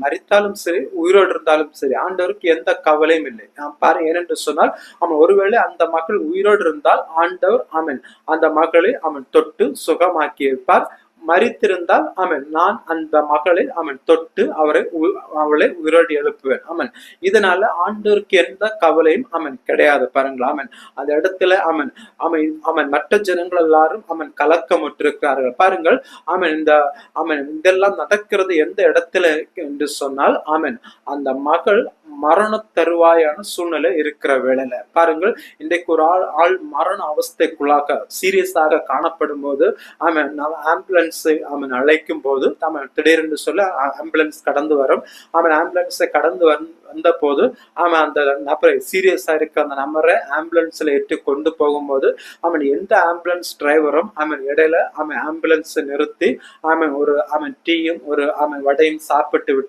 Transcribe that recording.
மரித்தாலும் சரி உயிரோடு இருந்தாலும் சரி ஆண்டவருக்கு எந்த கவலையும் இல்லை. பாருங்க, ஏனென்று சொன்னால் ஒருவேளை அந்த மகள் உயிரோடு இருந்தால் ஆண்டவர் அந்த மகளை தொட்டு சுகமாக்கி இருப்பார். மரித்திருந்தால் நான் அந்த மகளை தொட்டு அவளை உயிரோடு எழுப்புவேன். இதனால ஆண்டவருக்கு எந்த கவலையும் கிடையாது. பாருங்களா, அந்த இடத்துல மற்ற ஜனங்கள் எல்லாரும் கலக்கமுற்றிருக்கிறார்கள். பாருங்கள், இந்த இதெல்லாம் நடக்கிறது எந்த இடத்துல என்று சொன்னால் அந்த மகள் மரண தருவாயான சூழ்நிலை இருக்கிற வேளையில. பாருங்கள், இன்றைக்கு ஒரு ஆள் மரண அவஸ்தைக்குள்ளாக சீரியஸாக காணப்படும் போது ஆம்புலன்ஸ் அழைக்கும் போது திடீரென்று சொல்ல ஆம்புலன்ஸ் கடந்து வரும். ஆம்புலன்ஸை கடந்து வந்த போது அந்த நபரை சீரியஸா இருக்க அந்த நபரை ஆம்புலன்ஸ்ல ஏற்றி கொண்டு போகும்போது எந்த ஆம்புலன்ஸ் டிரைவரும் இடையில ஆம்புலன்ஸ் நிறுத்தி ஒரு டீயும் ஒரு வடையும் சாப்பிட்டு விட்டு